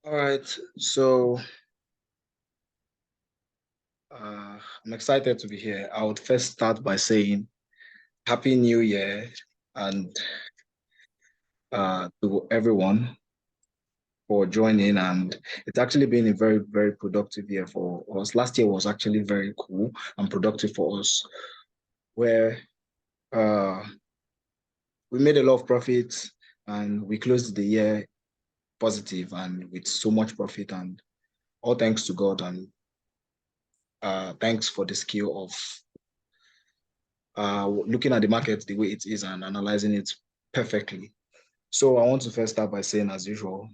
All right, so I'm excited to be here. I would first start by saying Happy New Year and to everyone for joining. And it's actually been a very, very productive year for us. Last year was actually very cool and productive for us, where uh, we made a lot of profits and we closed the year positive and with so much profit. And all thanks to God and thanks for the skill of looking at the market the way it is and analyzing it perfectly. So I want to first start by saying, as usual,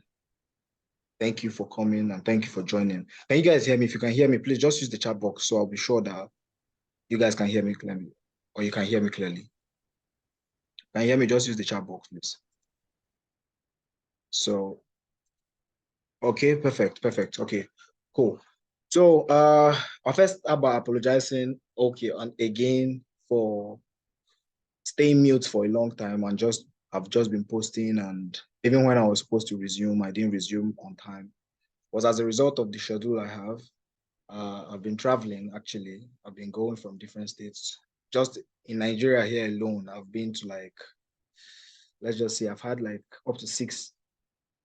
thank you for coming and thank you for joining. Can you guys hear me? If you can hear me, please just use the chat box so I'll be sure that you guys can hear me clearly or you can hear me clearly. Can you hear me? Just use the chat box, please. So, okay, perfect. Okay, cool. So, I'll first start by apologizing, okay, and again for staying mute for a long time and I've just been posting, and even when I was supposed to resume, I didn't resume on time. It was as a result of the schedule I have. I've been traveling actually. I've been going from different states. Just in Nigeria here alone, I've been to like, let's just say I've had like up to 6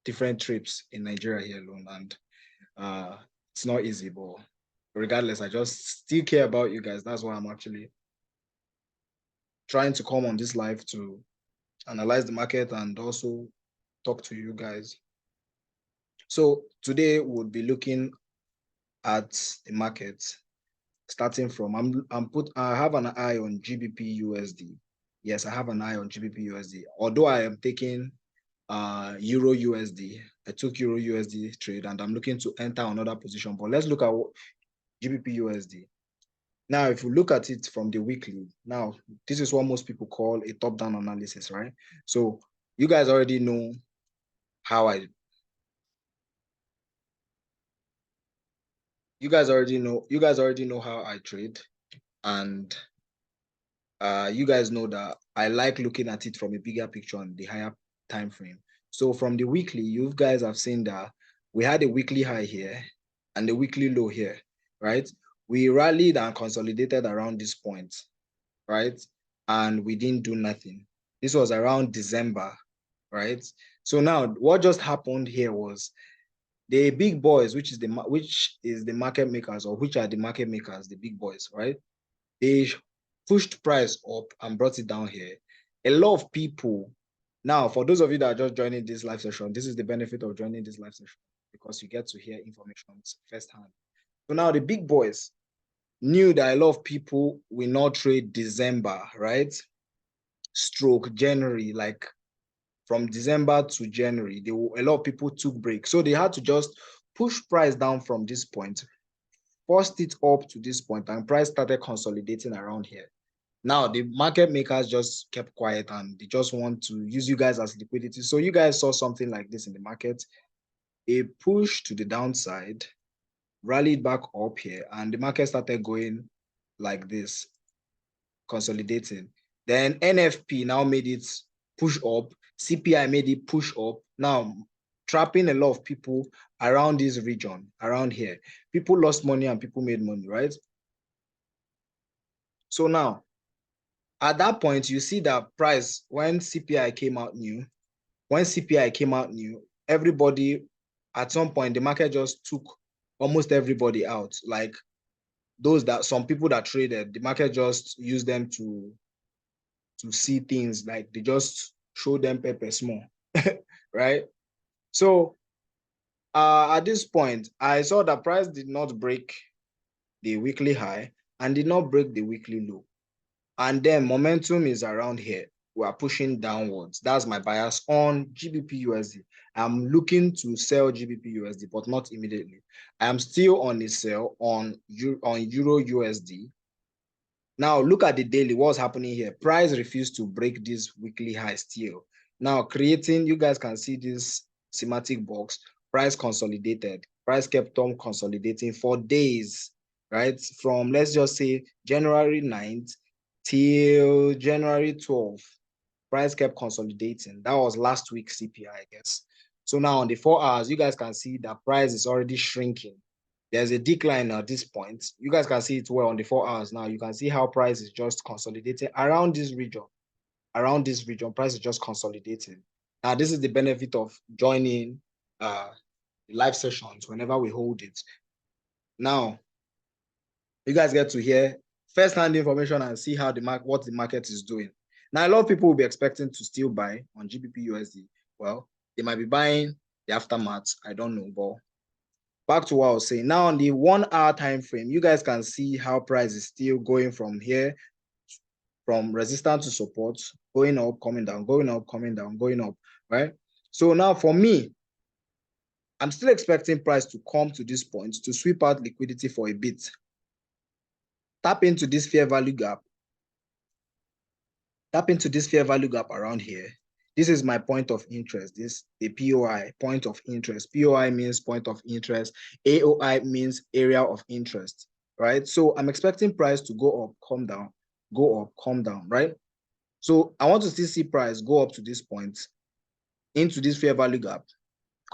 different trips in Nigeria here alone. And uh it's not easy, but regardless, I just still care about you guys. That's why I'm actually trying to come on this live to analyze the market and also talk to you guys. So today we'll be looking at the market starting from I have an eye on GBP USD. Yes, I have an eye on GBP USD. Although I am taking Euro USD. I took Euro USD trade and I'm looking to enter another position. But let's look at GBP USD. Now, if you look at it from the weekly, now this is what most people call a top-down analysis, right? So you guys already know how I you guys already know how I trade, and you guys know that I like looking at it from a bigger picture and the higher time frame. So from the weekly, you guys have seen that we had a weekly high here and a weekly low here, right? We rallied and consolidated around this point, right? And we didn't do nothing. This was around December, right? So now what just happened here was the big boys, which is the market makers, or which are the market makers, the big boys, right? They pushed price up and brought it down here. A lot of people, now for those of you that are just joining this live session, this is the benefit of joining this live session because you get to hear information firsthand. So now the big boys knew that a lot of people will not trade December, right? Stroke January, like from December to January, a lot of people took break. So they had to just push price down from this point, forced it up to this point, and price started consolidating around here. Now the market makers just kept quiet and they just want to use you guys as liquidity. So you guys saw something like this in the market, a push to the downside, rallied back up here, and the market started going like this, consolidating. Then NFP now made it push up, CPI made it push up. Now trapping a lot of people around this region, around here. People lost money and people made money, right? So now, at that point, you see that price, when CPI came out new, everybody, at some point, the market just took almost everybody out. Like some people that traded, the market just used them to see things, like they just show them pepper small, right? So at this point, I saw that price did not break the weekly high and did not break the weekly low. And then momentum is around here. We are pushing downwards. That's my bias on GBP USD. I'm looking to sell GBP USD, but not immediately. I am still on a sell on Euro USD. Now look at the daily. What's happening here? Price refused to break this weekly high still. Now creating, you guys can see this schematic box. Price consolidated. Price kept on consolidating for days, right? From, let's just say, January 9th till January 12th. Price kept consolidating. That was last week's CPI, I guess. So now on the 4 hours, you guys can see that price is already shrinking. There's a decline at this point. You guys can see it well on the 4 hours now. You can see how price is just consolidating around this region. Around this region, price is just consolidating. Now, this is the benefit of joining live sessions whenever we hold it. Now, you guys get to hear first-hand information and see how what the market is doing. Now, a lot of people will be expecting to still buy on GBP USD. Well, they might be buying the aftermath. I don't know, but back to what I was saying. Now, on the 1 hour time frame, you guys can see how price is still going from here, from resistance to support, going up, coming down, going up, coming down, going up, right? So now for me, I'm still expecting price to come to this point to sweep out liquidity for a bit. Tap into this fair value gap. Tap into this fair value gap around here. This is my point of interest. This the POI, point of interest. POI means point of interest. AOI means area of interest, right? So I'm expecting price to go up, come down, go up, come down, right? So I want to still see price go up to this point, into this fair value gap,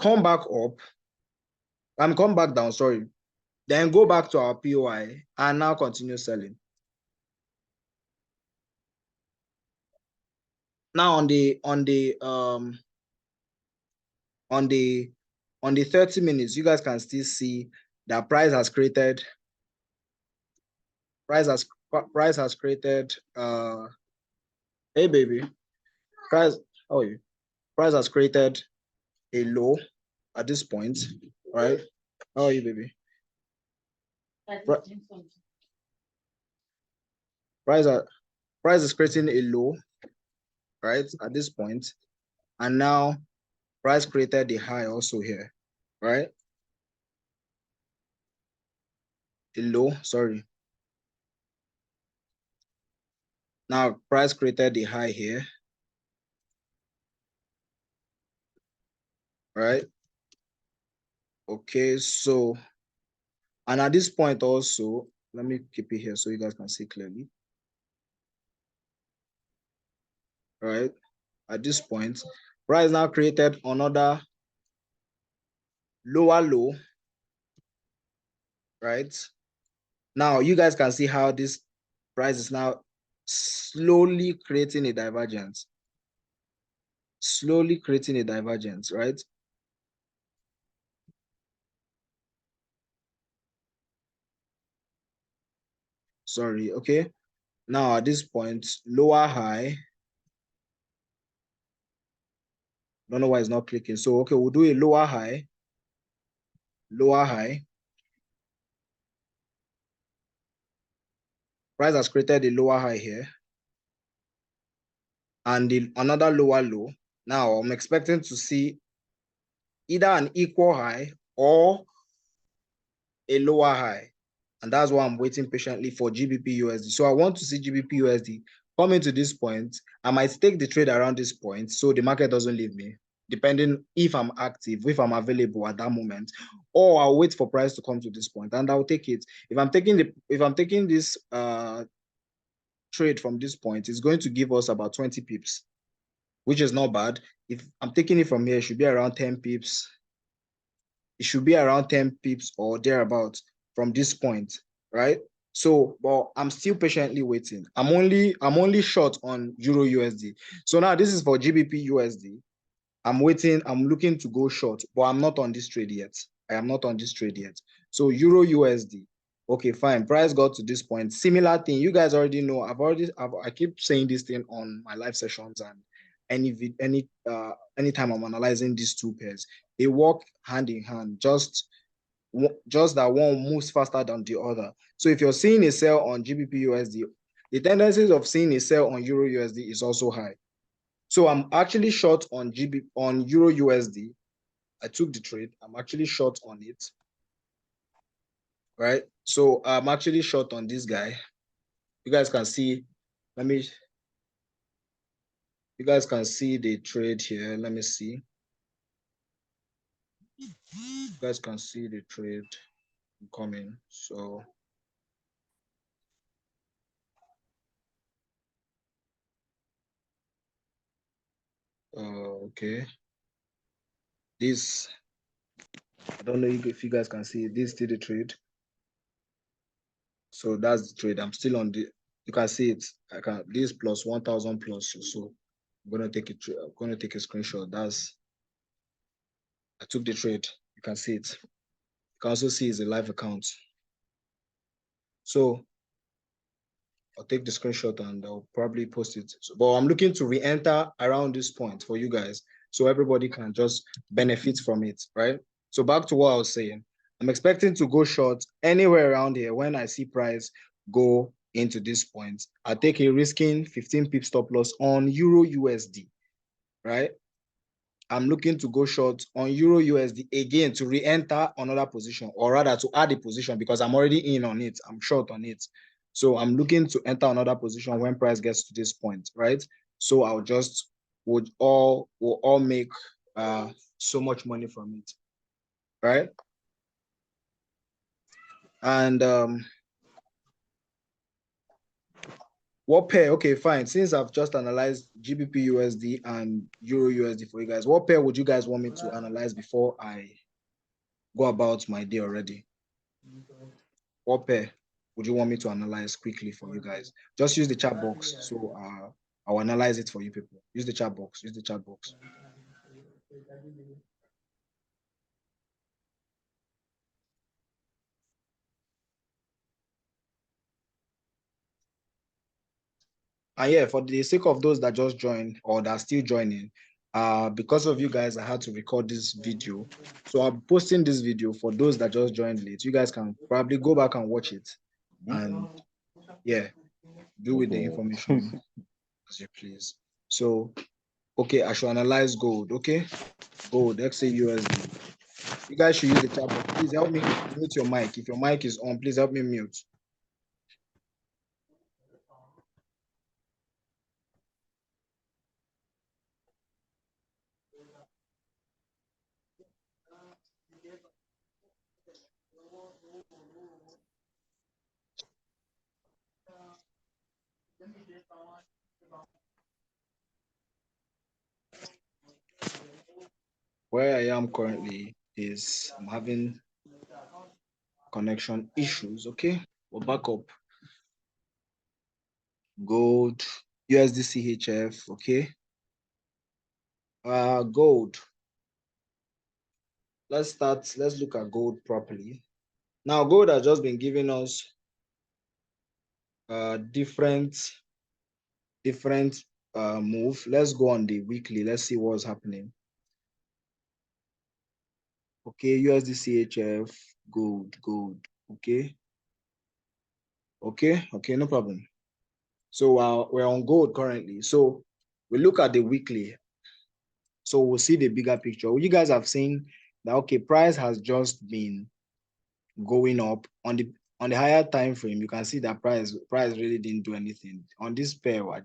come back up, come back down, sorry, then go back to our POI and now continue selling. Now on the 30 minutes, you guys can still see that price has created hey baby, price how are you? Price has created a low at this point, right? How are you, baby? Price is creating a low, right, at this point, and now price created the high also here, right? A low, sorry. Now price created the high here, right? Okay, so, and at this point also, let me keep it here so you guys can see clearly. Right? At this point, price now created another lower low, right? Now you guys can see how this price is now slowly creating a divergence. Slowly creating a divergence, right? Sorry, okay. Now at this point, lower high. Don't know why it's not clicking. So, okay, we'll do a lower high. Lower high. Price has created a lower high here. And another lower low. Now, I'm expecting to see either an equal high or a lower high. And that's why I'm waiting patiently for GBP USD. So I want to see GBP USD coming to this point. I might take the trade around this point so the market doesn't leave me, depending if I'm active, if I'm available at that moment, or I'll wait for price to come to this point and I'll take it. If I'm taking this trade from this point, it's going to give us about 20 pips, which is not bad. If I'm taking it from here, it should be around 10 pips. It should be around 10 pips or thereabout from this point, right? So, but I'm still patiently waiting. I'm only short on Euro USD. So now this is for GBP USD. I'm waiting. I'm looking to go short, but I'm not on this trade yet. I am not on this trade yet. So Euro USD. Okay, fine. Price got to this point. Similar thing. You guys already know. I keep saying this thing on my live sessions and anytime I'm analyzing these two pairs, they work hand in hand. Just that one moves faster than the other. So if you're seeing a sell on GBP USD, the tendencies of seeing a sell on Euro USD is also high. So I'm actually short on Euro USD. I took the trade. I'm actually short on it. Right? So I'm actually short on this guy. You guys can see, you guys can see the trade here. Let me see. You guys can see the trade coming. So okay. This, I don't know if you guys can see it. This is still the trade. So that's the trade. I'm still on the, you can see it. I can, this plus 1,000 plus. So I'm gonna take it. I'm gonna take a screenshot. That's, I took the trade. You can see it. You can also see it's a live account. So I'll take the screenshot and I'll probably post it. So, but I'm looking to re-enter around this point for you guys, so everybody can just benefit from it, right? So back to what I was saying. I'm expecting to go short anywhere around here when I see price go into this point. I'll take a risking 15 pip stop loss on Euro USD, right? I'm looking to go short on Euro USD again to re-enter another position, or rather to add a position because I'm already in on it. I'm short on it. So I'm looking to enter another position when price gets to this point, right? So I'll just, we'll all make so much money from it, right? And what pair? Okay, fine. Since I've just analyzed GBP USD and Euro USD for you guys, what pair would you guys want me to analyze before I go about my day already? What pair would you want me to analyze quickly for you guys? Just use the chat box. So I'll analyze it for you people. Use the chat box. Use the chat box. And yeah, for the sake of those that just joined or that are still joining, because of you guys, I had to record this video. So I'm posting this video for those that just joined late. You guys can probably go back and watch it. And yeah, do with the information as you please. So, okay, I should analyze gold. Okay, gold, XAUSD. You guys should use the chat box. Please help me mute your mic. If your mic is on, please help me mute. Where I am currently is I'm having connection issues. Okay, we'll back up. Gold, USD CHF. Okay, gold. Let's start. Let's look at gold properly. Now, gold has just been giving us different move. Let's go on the weekly. Let's see what's happening. Okay, USD CHF, gold. Okay, okay, no problem. So we're on gold currently. So we look at the weekly. So we'll see the bigger picture. You guys have seen that, okay, price has just been going up on the higher time frame. You can see that price really didn't do anything on this pair. I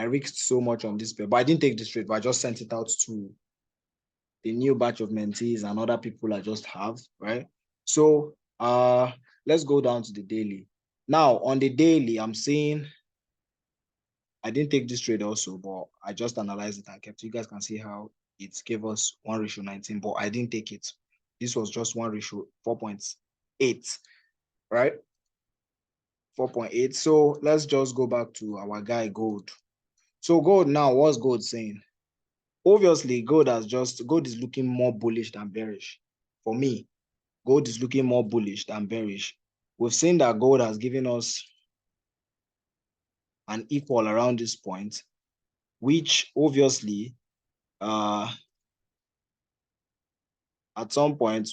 risked so much on this pair, but I didn't take this trade, but I just sent it out to the new batch of mentees and other people I just have, right? So let's go down to the daily. Now on the daily, I'm seeing I didn't take this trade also, but I just analyzed it and kept it. You guys can see how it gave us 1:19, but I didn't take it. This was just 4.8, right? 4.8. So let's just go back to our guy gold. So gold now, what's gold saying? Obviously, gold is looking more bullish than bearish. For me, gold is looking more bullish than bearish. We've seen that gold has given us an equal around this point, which obviously at some point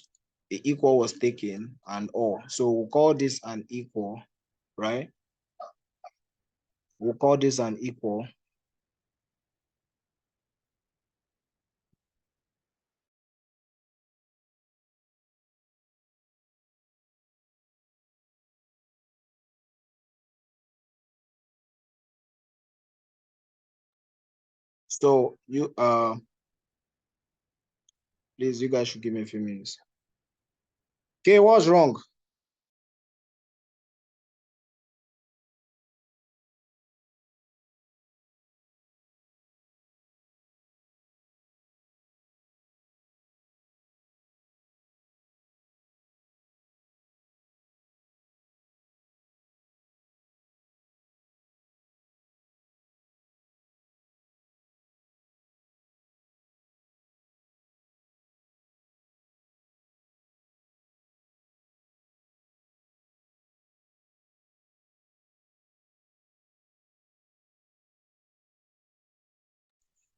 the equal was taken and all. So we'll call this an equal, right? We'll call this an equal. So you please, you guys should give me a few minutes. Okay, what's wrong?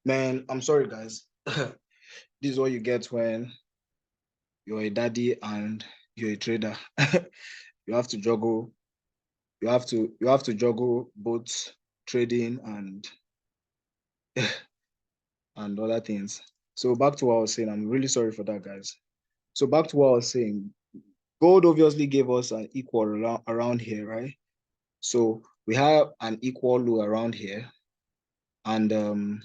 Man, I'm sorry, guys. This is what you get when you're a daddy and you're a trader. You have to juggle. You have to juggle both trading and other things. So back to what I was saying. I'm really sorry for that, guys. So back to what I was saying. Gold obviously gave us an equal around here, right? So we have an equal low around here, and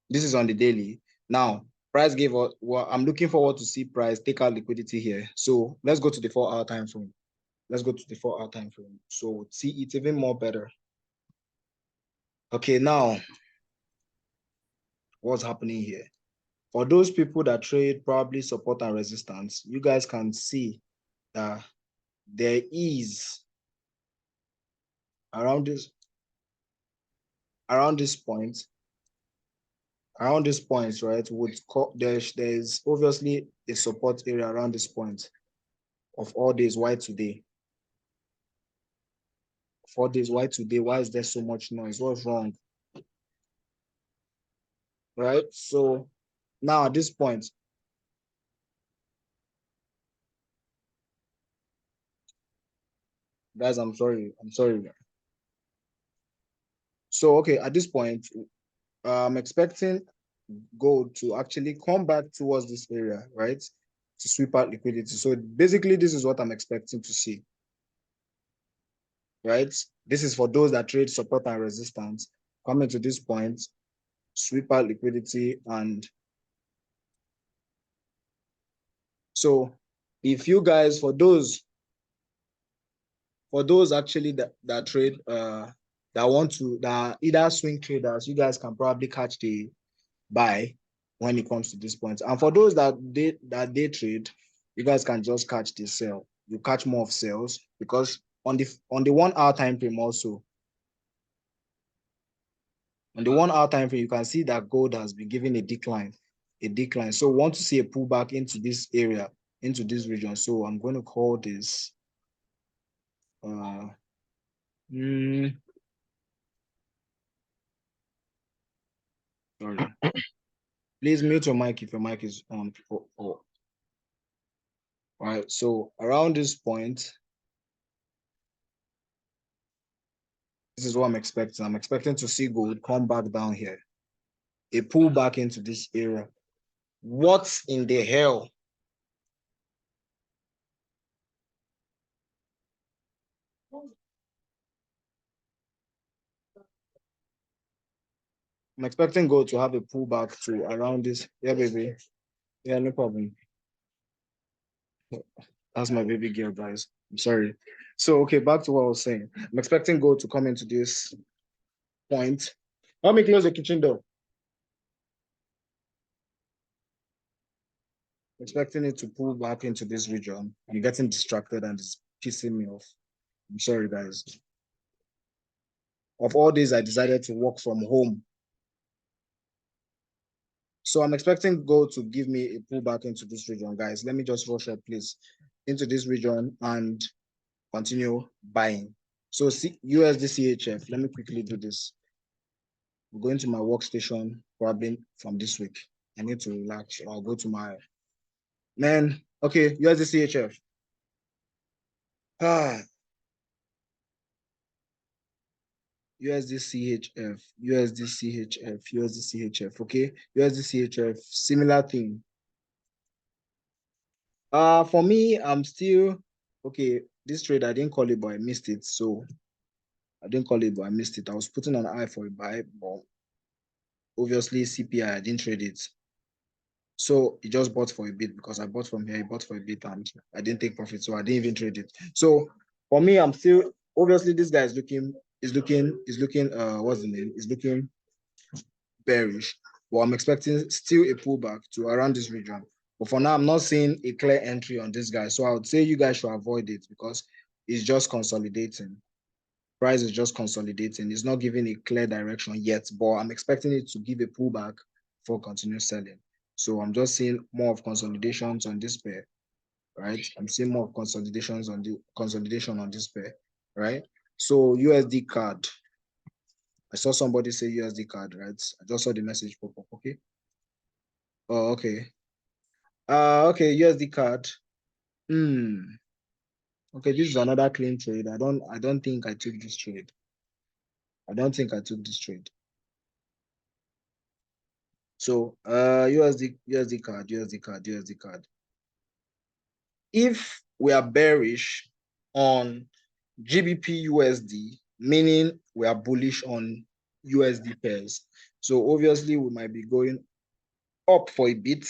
this is on the daily. Now, price gave us. Well, I'm looking forward to see price take out liquidity here. So let's go to the 4 hour time frame. Let's go to the 4 hour time frame. So see it even more better. Okay, now what's happening here? For those people that trade probably support and resistance, you guys can see that there is around this around this point around this point, right? There's obviously a support area around this point of all days. Why today? 4 days. Why today? Why is there so much noise? What's wrong? Right? So now at this point, guys, I'm sorry. I'm sorry. So okay, at this point, I'm expecting gold to actually come back towards this area, right? To sweep out liquidity. So basically, this is what I'm expecting to see, right? This is for those that trade support and resistance. Coming to this point, sweep out liquidity. And so if you guys, for those actually that trade, that are either swing traders, you guys can probably catch the buy when it comes to this point. And for those that day trade, you guys can just catch the sell. You catch more of sales because on the 1 hour time frame also, on the 1 hour time frame, you can see that gold has been giving a decline, a decline. So we want to see a pullback into this area, into this region. So I'm going to call this uh mm, sorry. Please mute your mic if your mic is on. All right. So around this point, this is what I'm expecting. I'm expecting to see gold come back down here, a pullback into this area. What in the hell? I'm expecting gold to have a pullback to around this. Yeah, baby. Yeah, no problem. That's my baby girl, guys. I'm sorry. So, okay, back to what I was saying. I'm expecting gold to come into this point. Let me close the kitchen door. Expecting it to pull back into this region. I'm getting distracted and it's pissing me off. I'm sorry, guys. Of all days, I decided to work from home. So I'm expecting gold to give me a pullback into this region, guys. Let me just rush up, please, into this region and continue buying. So USD let me quickly do this. I'm going to my workstation probably from this week. I need to relax. I'll go to my man. Okay, USD Ah, USD. Okay, USD. Similar thing. For me, I'm still okay. This trade I didn't call it, but I missed it. So I didn't call it, but I missed it. I was putting an eye for a buy, but obviously CPI, I didn't trade it. So he just bought for a bit because I bought from here, he bought for a bit and I didn't take profit. So I didn't even trade it. So for me, I'm still obviously this guy is looking what's the name? Is looking bearish. But I'm expecting still a pullback to around this region. But for now, I'm not seeing a clear entry on this guy. So I would say you guys should avoid it because it's just consolidating. Price is just consolidating. It's not giving a clear direction yet, but I'm expecting it to give a pullback for continuous selling. So I'm just seeing more of consolidations on this pair, right? I'm seeing more of consolidation on this pair, right? So USD card. I saw somebody say USD card, right? I just saw the message pop up. Okay. Oh, okay. Okay, USD card. Okay, this is another clean trade. I don't think I took this trade. I don't think I took this trade. So USD card, USD card, USD card. If we are bearish on GBP USD, meaning we are bullish on USD pairs. So obviously we might be going up for a bit,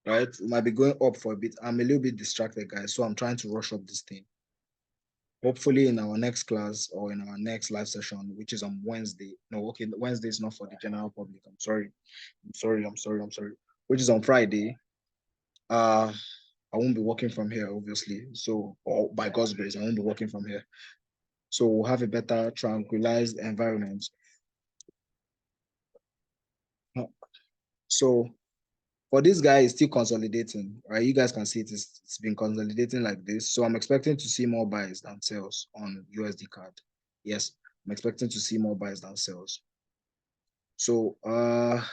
right? We might be going up for a bit. I'm a little bit distracted, guys, so I'm trying to rush up this thing. Hopefully in our next class or in our next live session, which is on Wednesday. No, okay, Wednesday is not for the general public. I'm sorry. Which is on Friday. I won't be working from here, obviously. So, or by God's grace, I won't be working from here. So we'll have a better tranquilized environment. So for this guy, it's still consolidating, right? You guys can see it's been consolidating like this. So I'm expecting to see more buys than sales on USD card. Yes, I'm expecting to see more buys than sales. So for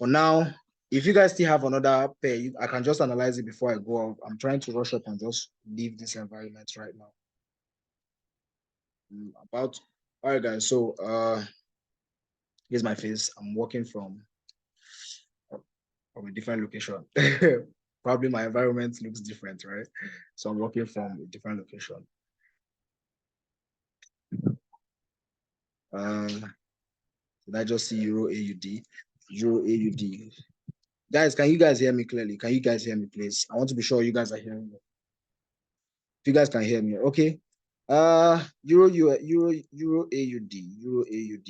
now, if you guys still have another pair, I can just analyze it before I go off. I'm trying to rush up and just leave this environment right now. All right, guys. So here's my face. I'm working from a different location. Probably my environment looks different, right? So I'm working from a different location. Did I just see Euro AUD? Euro AUD. Guys, can you guys hear me clearly? Can you guys hear me, please? I want to be sure you guys are hearing me. If you guys can hear me, okay. Euro AUD, Euro AUD, Euro AUD.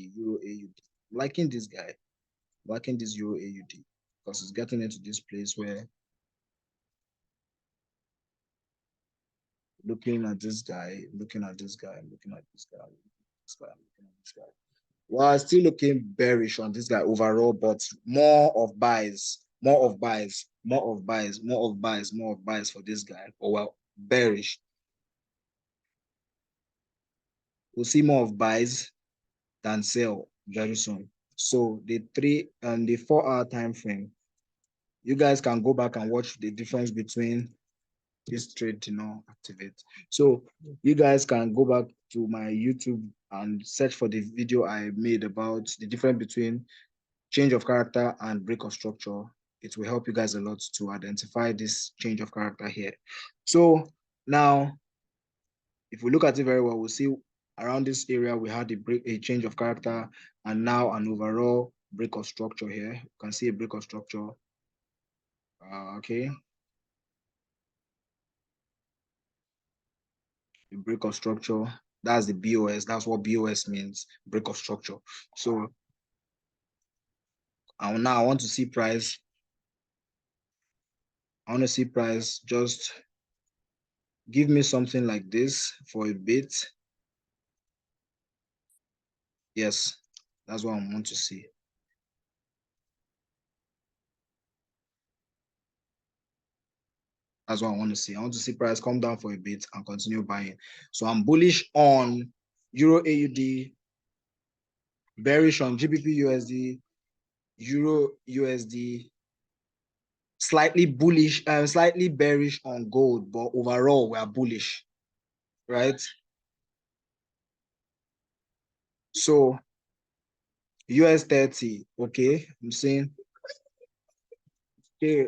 I'm liking this guy. I'm liking this Euro AUD because it's getting into this place where looking at this guy, looking at this guy, looking at this guy, looking at this guy. Well, still looking bearish on this guy overall, but more of buys, more of buys, more of buys, more of buys, more of buys for this guy. Oh well, bearish. We'll see more of buys than sell very soon. So the 3 and the 4 hour time frame, you guys can go back and watch the difference between this trade to not activate. So you guys can go back to my YouTube and search for the video I made about the difference between change of character and break of structure. It will help you guys a lot to identify this change of character here. So now, if we look at it very well, we'll see around this area, we had a change of character and now an overall break of structure here. You can see a break of structure. Okay. The break of structure. That's the BOS. That's what BOS means, break of structure. So now I want to see price. I want to see price just give me something like this for a bit. Yes, that's what I want to see. That's what I want to see. I want to see price come down for a bit and continue buying. So I'm bullish on Euro AUD, bearish on GBP USD, Euro USD, slightly bullish and slightly bearish on gold, but overall we are bullish, right? So US 30, okay. I'm saying, okay,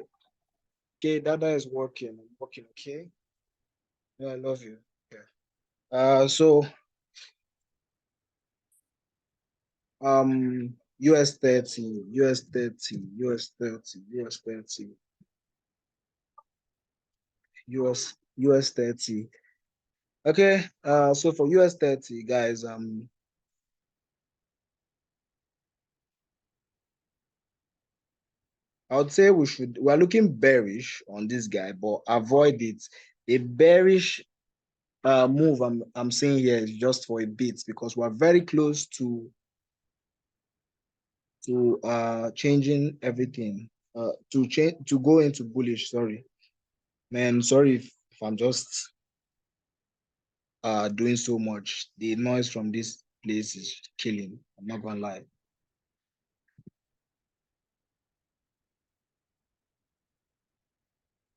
okay, Dada is working. I'm working, okay. Yeah, I love you. Yeah. So US 30, US 30, US 30, US 30, US 30. Okay, so for US 30, guys, I would say we're looking bearish on this guy, but avoid it. A bearish move I'm saying here is just for a bit because we're very close to changing everything. To go into bullish. Sorry, man. Sorry if I'm just doing so much. The noise from this place is killing. I'm not gonna lie.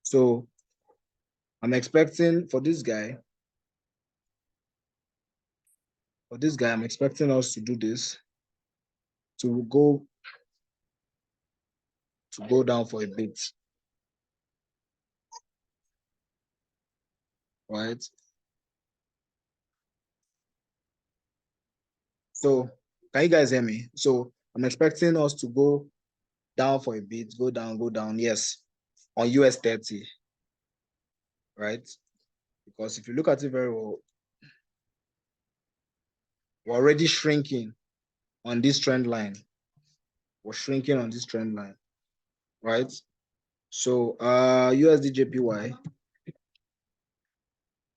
So I'm expecting for this guy, I'm expecting us to do this to go down for a bit, right? So can you guys hear me? So I'm expecting us to go down for a bit, go down, yes, on US 30, right? Because if you look at it very well, we're already shrinking on this trend line. We're shrinking on this trend line, right? So USD JPY,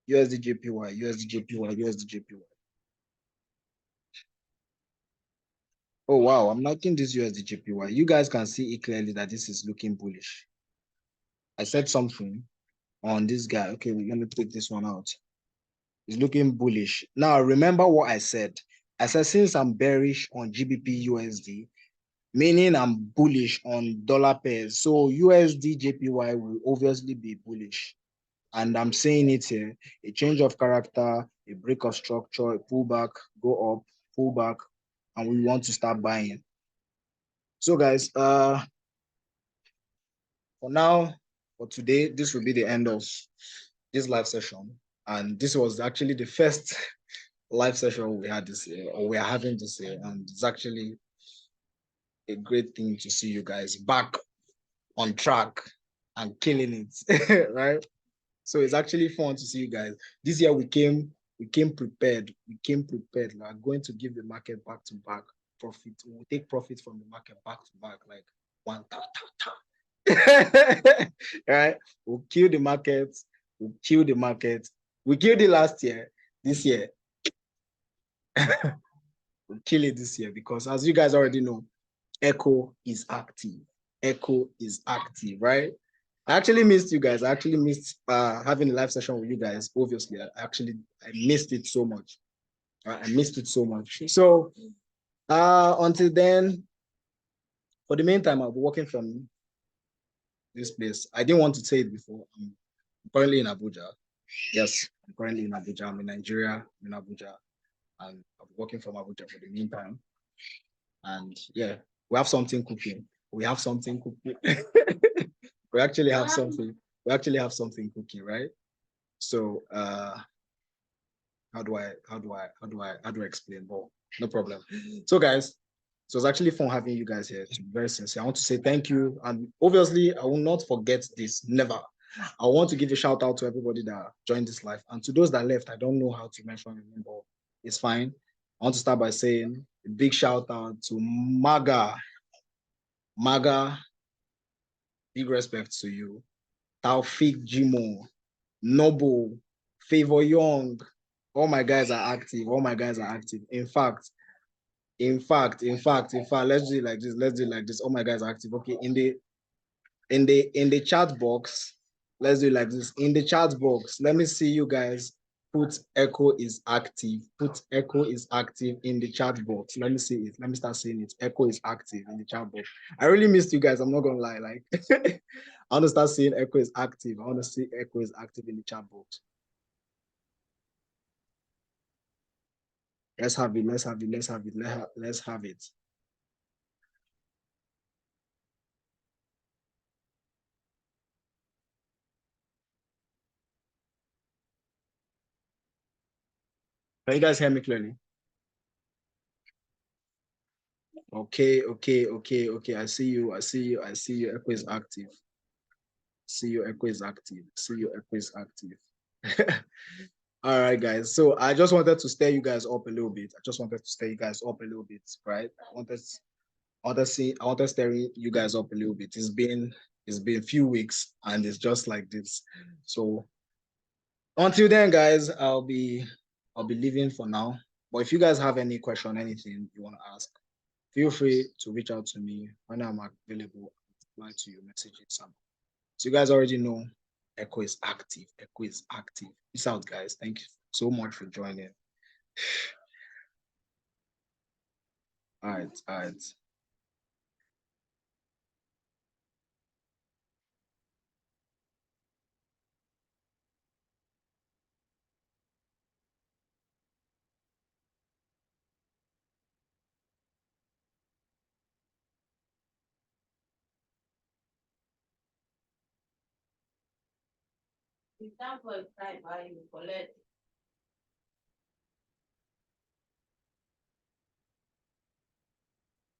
USD JPY, USD JPY, USD JPY. Oh wow, I'm liking this USD JPY. You guys can see it clearly that this is looking bullish. I said something on this guy. Okay, we're gonna take this one out. It's looking bullish. Now remember what I said. I said since I'm bearish on GBP USD, meaning I'm bullish on dollar pairs. So USD JPY will obviously be bullish. And I'm saying it here, a change of character, a break of structure, a pullback, go up, pull back, and we want to start buying. So guys, for now, for today, this will be the end of this live session. And this was actually the first live session we had this year, or we are having this year. And it's actually a great thing to see you guys back on track and killing it, right? So it's actually fun to see you guys. This year we came prepared. We came prepared. We are going to give the market back to back profit. We'll take profit from the market back to back, like one ta ta ta. Right? We'll kill the market. We'll kill the market. We killed it last year. This year, we'll kill it this year because as you guys already know, Echo is active. Echo is active, right? I actually missed you guys. I actually missed having a live session with you guys. Obviously, I missed it so much. I missed it so much. So until then, for the meantime, I'll be working from this place. I didn't want to say it before. I'm currently in Abuja. Yes, I'm currently in Abuja. I'm in Nigeria, I'm in Abuja, and I'll be working from Abuja for the meantime. And yeah, we have something cooking. We have something cooking. we actually have something. We actually have something cooking, right? So how do I explain? Well, no problem. So guys, it was actually fun having you guys here. To be very sincere, I want to say thank you, and obviously I will not forget this. Never. I want to give a shout out to everybody that joined this live, and to those that left. I don't know how to mention your name, but it's fine. I want to start by saying a big shout out to Maga. Maga, big respect to you. Taufik Jimo, Noble, Favor Young. All my guys are active. All my guys are active. In fact, let's do it like this. Let's do it like this. All my guys are active. Okay, in the chat box, let's do it like this. In the chat box, let me see you guys put Echo is active. Put Echo is active in the chat box. Let me see it. Let me start seeing it. Echo is active in the chat box. I really missed you guys. I'm not gonna lie. Like I want to start seeing Echo is active. I want to see Echo is active in the chat box. Let's have it. Let's have it. Let's have it. Let's have it. Can you guys hear me clearly? Okay. I see you. Echo is active. See you. Echo is active. See you. Echo is active. All right, guys. So I just wanted to stir you guys up a little bit. Right? I wanted stirring you guys up a little bit. It's been a few weeks and it's just like this. So until then, guys, I'll be leaving for now. But if you guys have any question, anything you want to ask, feel free to reach out to me when I'm available. I'll reply to your messages. So you guys already know Echo is active. Echo is active. Peace out, guys. Thank you so much for joining. All right, all right. Example, type value collect